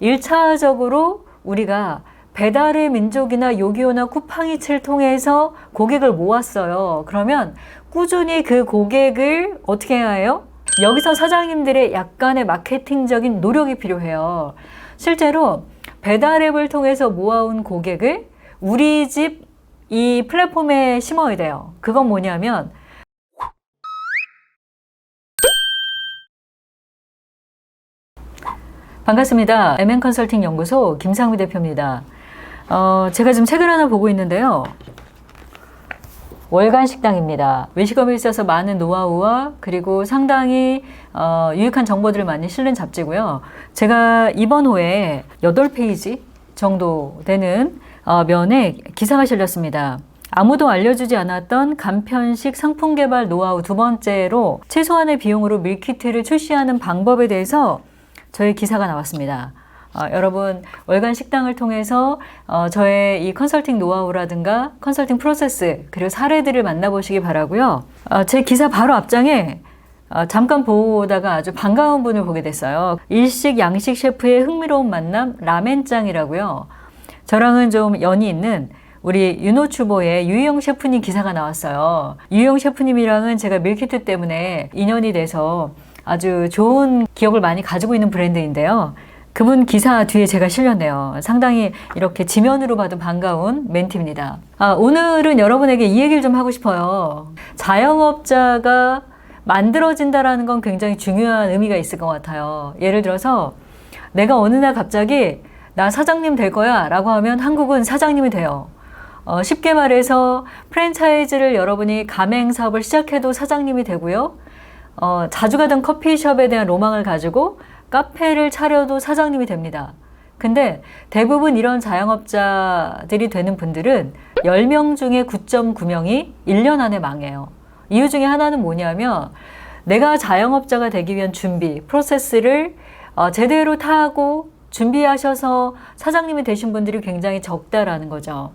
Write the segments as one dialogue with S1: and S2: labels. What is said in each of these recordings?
S1: 1차적으로 우리가 배달의 민족이나 요기요나 쿠팡이츠를 통해서 고객을 모았어요. 그러면 꾸준히 그 고객을 어떻게 해야 해요? 여기서 사장님들의 약간의 마케팅적인 노력이 필요해요. 실제로 배달앱을 통해서 모아온 고객을 우리 집 이 플랫폼에 심어야 돼요. 그건 뭐냐면 반갑습니다. MN컨설팅 연구소 김상미 대표입니다. 제가 지금 책을 하나 보고 있는데요. 월간 식당입니다. 외식업에 있어서 많은 노하우와 그리고 상당히 유익한 정보들을 많이 실는 잡지고요. 제가 이번 호에 8페이지 정도 되는 면에 기사가 실렸습니다. 아무도 알려주지 않았던 간편식 상품 개발 노하우 두 번째로 최소한의 비용으로 밀키트를 출시하는 방법에 대해서 저의 기사가 나왔습니다. 여러분 월간 식당을 통해서 저의 이 컨설팅 노하우라든가 컨설팅 프로세스 그리고 사례들을 만나보시기 바라고요. 제 기사 바로 앞장에 잠깐 보다가 아주 반가운 분을 보게 됐어요. 일식 양식 셰프의 흥미로운 만남 라멘짱이라고요. 저랑은 좀 연이 있는 우리 윤호추보의 유희영 셰프님 기사가 나왔어요. 유희영 셰프님이랑은 제가 밀키트 때문에 인연이 돼서 아주 좋은 기억을 많이 가지고 있는 브랜드인데요. 그분 기사 뒤에 제가 실렸네요. 상당히 이렇게 지면으로 봐도 반가운 멘트입니다. 오늘은 여러분에게 이 얘기를 좀 하고 싶어요. 자영업자가 만들어진다라는 건 굉장히 중요한 의미가 있을 것 같아요. 예를 들어서 내가 어느 날 갑자기 나 사장님 될 거야 라고 하면 한국은 사장님이 돼요. 쉽게 말해서 프랜차이즈를 여러분이 가맹 사업을 시작해도 사장님이 되고요. 자주 가던 커피숍에 대한 로망을 가지고 카페를 차려도 사장님이 됩니다. 근데 대부분 이런 자영업자들이 되는 분들은 10명 중에 9.9명이 1년 안에 망해요. 이유 중에 하나는 뭐냐면 내가 자영업자가 되기 위한 준비, 프로세스를 제대로 타고 준비하셔서 사장님이 되신 분들이 굉장히 적다라는 거죠.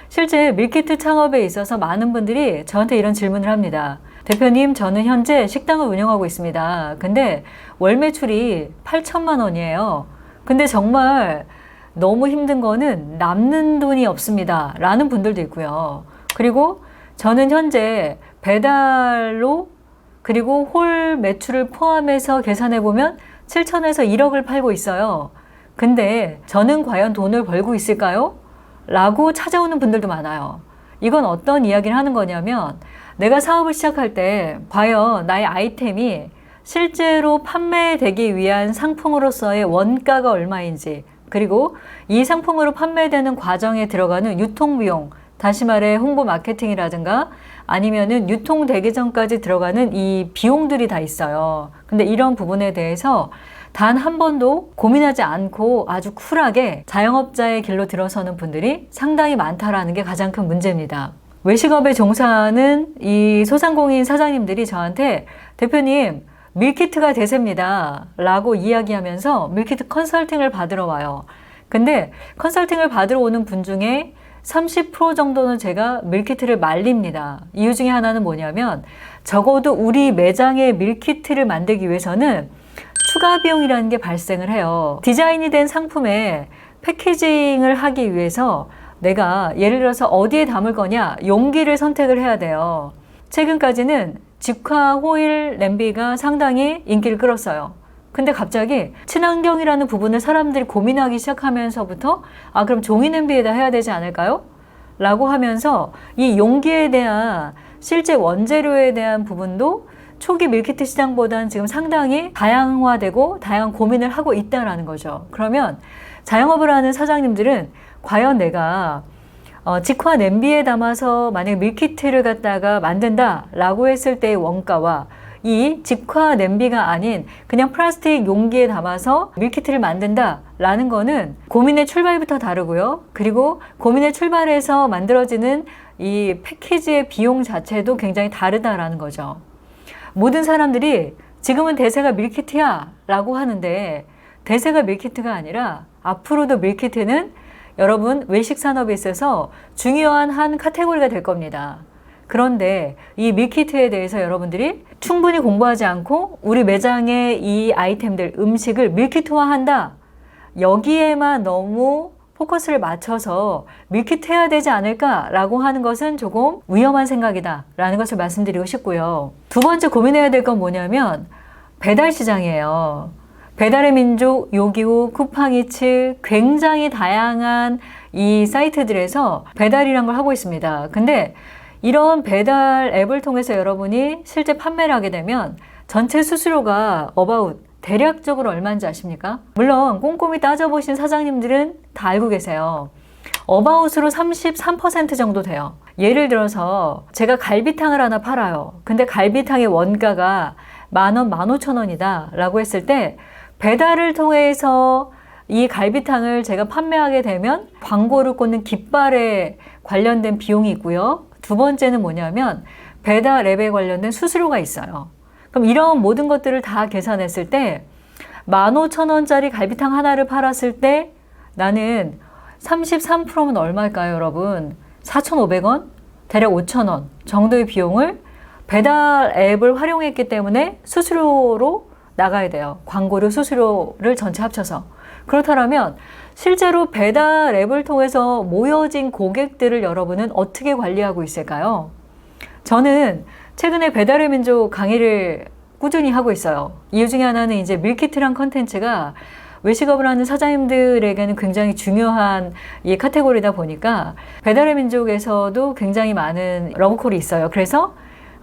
S1: 실제 밀키트 창업에 있어서 많은 분들이 저한테 이런 질문을 합니다. 대표님, 저는 현재 식당을 운영하고 있습니다. 근데 월 매출이 8천만 원이에요. 근데 정말 너무 힘든 거는 남는 돈이 없습니다. 라는 분들도 있고요. 그리고 저는 현재 배달로 그리고 홀 매출을 포함해서 계산해 보면 7천에서 1억을 팔고 있어요. 근데 저는 과연 돈을 벌고 있을까요? 라고 찾아오는 분들도 많아요. 이건 어떤 이야기를 하는 거냐면 내가 사업을 시작할 때 과연 나의 아이템이 실제로 판매되기 위한 상품으로서의 원가가 얼마인지 그리고 이 상품으로 판매되는 과정에 들어가는 유통비용, 다시 말해 홍보 마케팅이라든가 아니면은 유통되기 전까지 들어가는 이 비용들이 다 있어요. 근데 이런 부분에 대해서 단 한 번도 고민하지 않고 아주 쿨하게 자영업자의 길로 들어서는 분들이 상당히 많다라는 게 가장 큰 문제입니다. 외식업에 종사하는 이 소상공인 사장님들이 저한테 대표님 밀키트가 대세입니다 라고 이야기하면서 밀키트 컨설팅을 받으러 와요. 근데 컨설팅을 받으러 오는 분 중에 30% 정도는 제가 밀키트를 말립니다. 이유 중에 하나는 뭐냐면 적어도 우리 매장에 밀키트를 만들기 위해서는 추가 비용이라는 게 발생을 해요. 디자인이 된 상품에 패키징을 하기 위해서 내가 예를 들어서 어디에 담을 거냐 용기를 선택을 해야 돼요. 최근까지는 직화 호일 냄비가 상당히 인기를 끌었어요. 근데 갑자기 친환경이라는 부분을 사람들이 고민하기 시작하면서부터 그럼 종이 냄비에다 해야 되지 않을까요? 라고 하면서 이 용기에 대한 실제 원재료에 대한 부분도 초기 밀키트 시장보다는 지금 상당히 다양화되고 다양한 고민을 하고 있다는 거죠. 그러면 자영업을 하는 사장님들은 과연 내가 직화 냄비에 담아서 만약 밀키트를 갖다가 만든다 라고 했을 때의 원가와 이 직화 냄비가 아닌 그냥 플라스틱 용기에 담아서 밀키트를 만든다 라는 거는 고민의 출발부터 다르고요. 그리고 고민의 출발에서 만들어지는 이 패키지의 비용 자체도 굉장히 다르다라는 거죠. 모든 사람들이 지금은 대세가 밀키트야 라고 하는데 대세가 밀키트가 아니라 앞으로도 밀키트는 여러분 외식 산업에 있어서 중요한 한 카테고리가 될 겁니다. 그런데 이 밀키트에 대해서 여러분들이 충분히 공부하지 않고 우리 매장의 이 아이템들, 음식을 밀키트화한다. 여기에만 너무 포커스를 맞춰서 밀키트 해야 되지 않을까라고 하는 것은 조금 위험한 생각이다라는 것을 말씀드리고 싶고요. 두 번째 고민해야 될 건 뭐냐면 배달 시장이에요. 배달의 민족, 요기요, 쿠팡이츠 굉장히 다양한 이 사이트들에서 배달이란 걸 하고 있습니다. 근데 이런 배달 앱을 통해서 여러분이 실제 판매를 하게 되면 전체 수수료가 about 대략적으로 얼마인지 아십니까? 물론 꼼꼼히 따져보신 사장님들은 다 알고 계세요. 어바웃으로 33% 정도 돼요. 예를 들어서 제가 갈비탕을 하나 팔아요. 근데 갈비탕의 원가가 10,000원, 15,000원이다 라고 했을 때 배달을 통해서 이 갈비탕을 제가 판매하게 되면 광고를 꽂는 깃발에 관련된 비용이 있고요. 두 번째는 뭐냐면 배달 앱에 관련된 수수료가 있어요. 그럼 이런 모든 것들을 다 계산했을 때 15,000원짜리 갈비탕 하나를 팔았을 때 나는 33%면 얼마일까요, 여러분? 4,500원? 대략 5,000원 정도의 비용을 배달 앱을 활용했기 때문에 수수료로 나가야 돼요. 광고료, 수수료를 전체 합쳐서. 그렇다면 실제로 배달 앱을 통해서 모여진 고객들을 여러분은 어떻게 관리하고 있을까요? 저는 최근에 배달의 민족 강의를 꾸준히 하고 있어요. 이유 중에 하나는 이제 밀키트란 컨텐츠가 외식업을 하는 사장님들에게는 굉장히 중요한 이 카테고리다 보니까 배달의 민족에서도 굉장히 많은 러브콜이 있어요. 그래서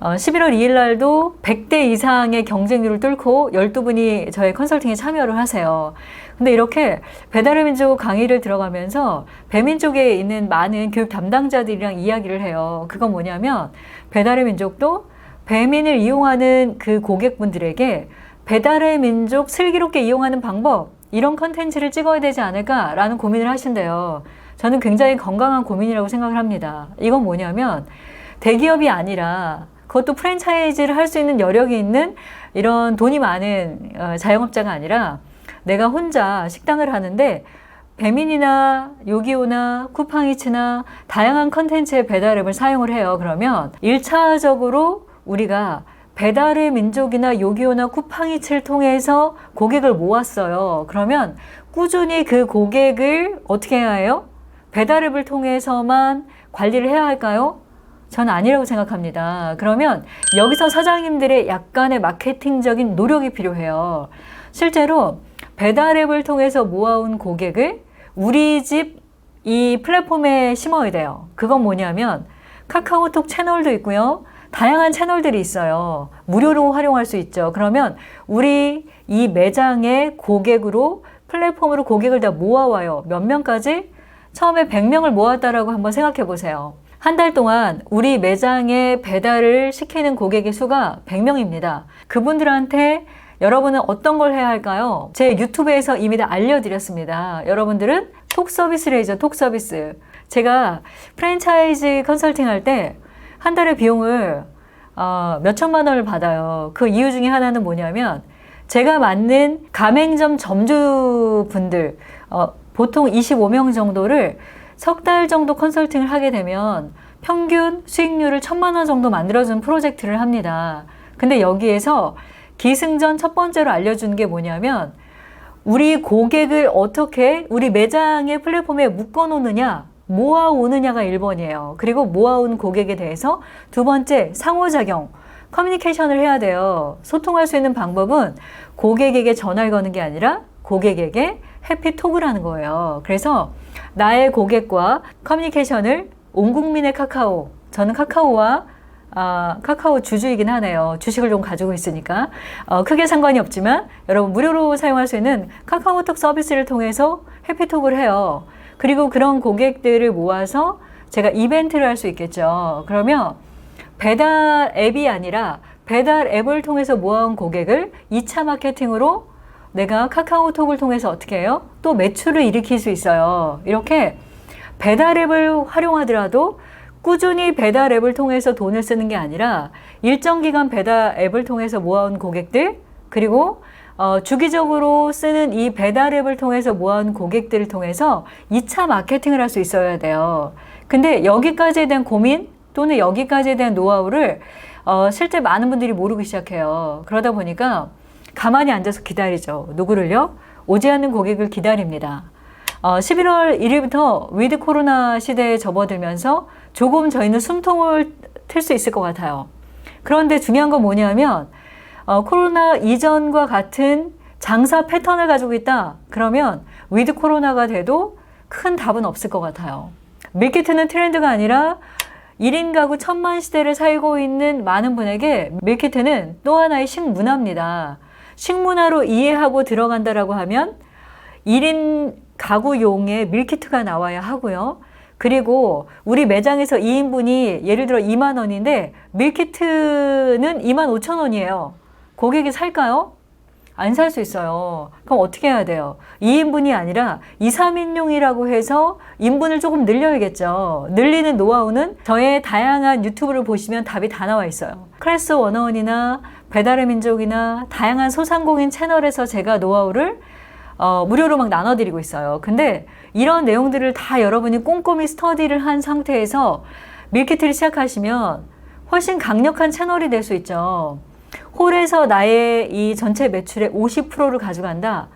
S1: 11월 2일 날도 100대 이상의 경쟁률을 뚫고 12분이 저의 컨설팅에 참여를 하세요. 근데 이렇게 배달의 민족 강의를 들어가면서 배민족에 있는 많은 교육 담당자들이랑 이야기를 해요. 그건 뭐냐면 배달의 민족도 배민을 이용하는 그 고객분들에게 배달의 민족 슬기롭게 이용하는 방법, 이런 컨텐츠를 찍어야 되지 않을까라는 고민을 하신대요. 저는 굉장히 건강한 고민이라고 생각을 합니다. 이건 뭐냐면 대기업이 아니라 그것도 프랜차이즈를 할 수 있는 여력이 있는 이런 돈이 많은 자영업자가 아니라 내가 혼자 식당을 하는데 배민이나 요기요나 쿠팡이츠나 다양한 컨텐츠의 배달 앱을 사용을 해요. 그러면 1차적으로 우리가 배달의 민족이나 요기요나 쿠팡이츠를 통해서 고객을 모았어요. 그러면 꾸준히 그 고객을 어떻게 해야 해요? 배달 앱을 통해서만 관리를 해야 할까요? 전 아니라고 생각합니다. 그러면 여기서 사장님들의 약간의 마케팅적인 노력이 필요해요. 실제로 배달 앱을 통해서 모아온 고객을 우리 집 이 플랫폼에 심어야 돼요. 그건 뭐냐면 카카오톡 채널도 있고요. 다양한 채널들이 있어요. 무료로 활용할 수 있죠. 그러면 우리 이 매장의 고객으로 플랫폼으로 고객을 다 모아와요. 몇 명까지? 처음에 100명을 모았다라고 한번 생각해 보세요. 한 달 동안 우리 매장에 배달을 시키는 고객의 수가 100명입니다. 그분들한테 여러분은 어떤 걸 해야 할까요? 제 유튜브에서 이미 다 알려드렸습니다. 여러분들은 톡 서비스를 해죠. 톡 서비스. 제가 프랜차이즈 컨설팅 할 때 한 달에 비용을 몇 천만 원을 받아요. 그 이유 중에 하나는 뭐냐면 제가 맡는 가맹점 점주분들 보통 25명 정도를 석 달 정도 컨설팅을 하게 되면 평균 수익률을 1,000만 원 정도 만들어준 프로젝트를 합니다. 근데 여기에서 기승전 첫 번째로 알려준 게 뭐냐면 우리 고객을 어떻게 우리 매장의 플랫폼에 묶어놓느냐, 모아오느냐가 1번이에요. 그리고 모아온 고객에 대해서 두 번째, 상호작용, 커뮤니케이션을 해야 돼요. 소통할 수 있는 방법은 고객에게 전화를 거는 게 아니라 고객에게 해피톡을 하는 거예요. 그래서 나의 고객과 커뮤니케이션을 온 국민의 카카오, 저는 카카오와 카카오 주주이긴 하네요. 주식을 좀 가지고 있으니까 크게 상관이 없지만 여러분 무료로 사용할 수 있는 카카오톡 서비스를 통해서 해피톡을 해요. 그리고 그런 고객들을 모아서 제가 이벤트를 할 수 있겠죠. 그러면 배달 앱이 아니라 배달 앱을 통해서 모아온 고객을 2차 마케팅으로 내가 카카오톡을 통해서 어떻게 해요? 또 매출을 일으킬 수 있어요. 이렇게 배달 앱을 활용하더라도 꾸준히 배달 앱을 통해서 돈을 쓰는 게 아니라 일정 기간 배달 앱을 통해서 모아온 고객들, 그리고 주기적으로 쓰는 이 배달 앱을 통해서 모아온 고객들을 통해서 2차 마케팅을 할 수 있어야 돼요. 근데 여기까지에 대한 고민 또는 여기까지에 대한 노하우를 실제 많은 분들이 모르기 시작해요. 그러다 보니까 가만히 앉아서 기다리죠. 누구를요? 오지 않는 고객을 기다립니다. 11월 1일부터 위드 코로나 시대에 접어들면서 조금 저희는 숨통을 틀 수 있을 것 같아요. 그런데 중요한 건 뭐냐면 코로나 이전과 같은 장사 패턴을 가지고 있다. 그러면 위드 코로나가 돼도 큰 답은 없을 것 같아요. 밀키트는 트렌드가 아니라 1인 가구 천만 시대를 살고 있는 많은 분에게 밀키트는 또 하나의 식문화입니다. 식문화로 이해하고 들어간다라고 하면 1인 가구용의 밀키트가 나와야 하고요. 그리고 우리 매장에서 2인분이 예를 들어 2만 원인데 밀키트는 2만 5천 원이에요. 고객이 살까요? 안 살 수 있어요. 그럼 어떻게 해야 돼요? 2인분이 아니라 2, 3인용이라고 해서 인분을 조금 늘려야겠죠. 늘리는 노하우는 저의 다양한 유튜브를 보시면 답이 다 나와 있어요. 클래스 101이나 배달의 민족이나 다양한 소상공인 채널에서 제가 노하우를 무료로 막 나눠드리고 있어요. 근데 이런 내용들을 다 여러분이 꼼꼼히 스터디를 한 상태에서 밀키트를 시작하시면 훨씬 강력한 채널이 될 수 있죠. 홀에서 나의 이 전체 매출의 50%를 가져간다.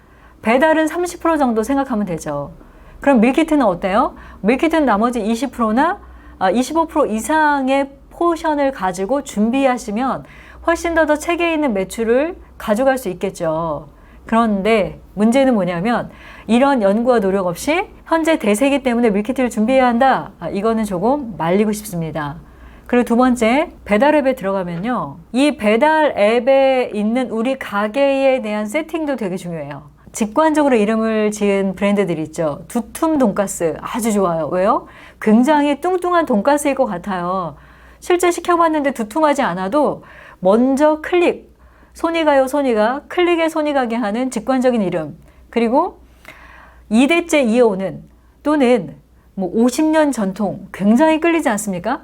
S1: 배달은 30% 정도 생각하면 되죠. 그럼 밀키트는 어때요? 밀키트는 나머지 20%나 25% 이상의 포션을 가지고 준비하시면 훨씬 더 체계에 있는 매출을 가져갈 수 있겠죠. 그런데 문제는 뭐냐면 이런 연구와 노력 없이 현재 대세이기 때문에 밀키트를 준비해야 한다. 이거는 조금 말리고 싶습니다. 그리고 두 번째, 배달 앱에 들어가면요. 이 배달 앱에 있는 우리 가게에 대한 세팅도 되게 중요해요. 직관적으로 이름을 지은 브랜드들이 있죠. 두툼 돈가스 아주 좋아요. 왜요? 굉장히 뚱뚱한 돈가스일 것 같아요. 실제 시켜봤는데 두툼하지 않아도 먼저 클릭, 손이 가요 손이 가, 클릭에 손이 가게 하는 직관적인 이름. 그리고 2대째 이어오는 또는 뭐 50년 전통 굉장히 끌리지 않습니까?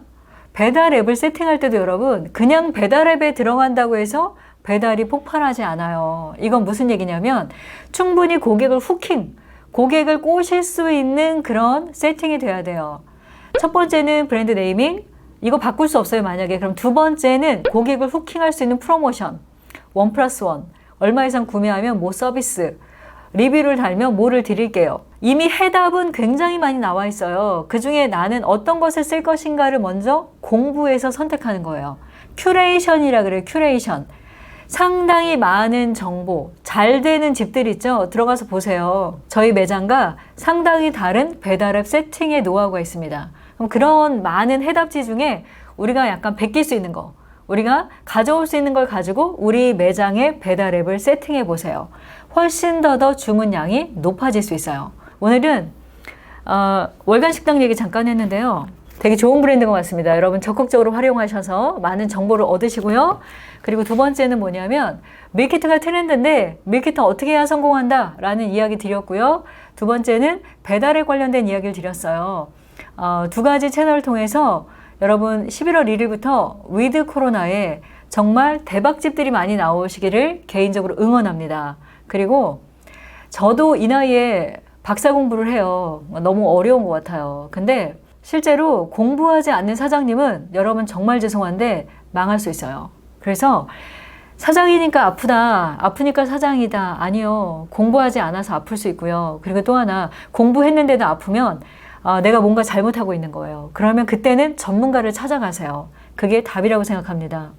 S1: 배달 앱을 세팅할 때도 여러분 그냥 배달 앱에 들어간다고 해서 배달이 폭발하지 않아요. 이건 무슨 얘기냐면 충분히 고객을 후킹, 고객을 꼬실 수 있는 그런 세팅이 돼야 돼요. 첫 번째는 브랜드 네이밍, 이거 바꿀 수 없어요 만약에. 그럼 두 번째는 고객을 후킹할 수 있는 프로모션, 1+1, 얼마 이상 구매하면 뭐 서비스, 리뷰를 달면 뭐를 드릴게요. 이미 해답은 굉장히 많이 나와 있어요. 그 중에 나는 어떤 것을 쓸 것인가를 먼저 공부해서 선택하는 거예요. 큐레이션이라 그래요. 큐레이션. 상당히 많은 정보, 잘 되는 집들 있죠? 들어가서 보세요. 저희 매장과 상당히 다른 배달앱 세팅의 노하우가 있습니다. 그럼 그런 많은 해답지 중에 우리가 약간 베낄 수 있는 거, 우리가 가져올 수 있는 걸 가지고 우리 매장의 배달앱을 세팅해 보세요. 훨씬 더 주문량이 높아질 수 있어요. 오늘은 월간 식당 얘기 잠깐 했는데요. 되게 좋은 브랜드인 것 같습니다. 여러분 적극적으로 활용하셔서 많은 정보를 얻으시고요. 그리고 두 번째는 뭐냐면 밀키트가 트렌드인데 밀키트 어떻게 해야 성공한다 라는 이야기 드렸고요. 두 번째는 배달에 관련된 이야기를 드렸어요. 두 가지 채널을 통해서 여러분 11월 1일부터 위드 코로나에 정말 대박집들이 많이 나오시기를 개인적으로 응원합니다. 그리고 저도 이 나이에 박사 공부를 해요. 너무 어려운 것 같아요. 근데 실제로 공부하지 않는 사장님은 여러분 정말 죄송한데 망할 수 있어요. 그래서 사장이니까 아프다, 아프니까 사장이다. 아니요. 공부하지 않아서 아플 수 있고요. 그리고 또 하나 공부했는데도 아프면 내가 뭔가 잘못하고 있는 거예요. 그러면 그때는 전문가를 찾아가세요. 그게 답이라고 생각합니다.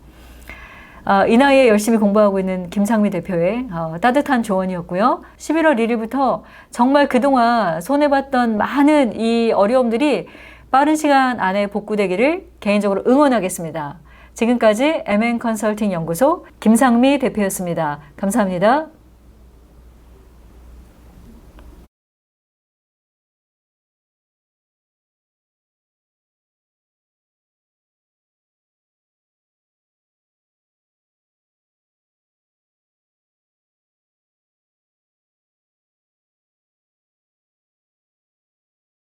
S1: 이 나이에 열심히 공부하고 있는 김상미 대표의 따뜻한 조언이었고요. 11월 1일부터 정말 그동안 손해봤던 많은 이 어려움들이 빠른 시간 안에 복구되기를 개인적으로 응원하겠습니다. 지금까지 MN컨설팅 연구소 김상미 대표였습니다. 감사합니다.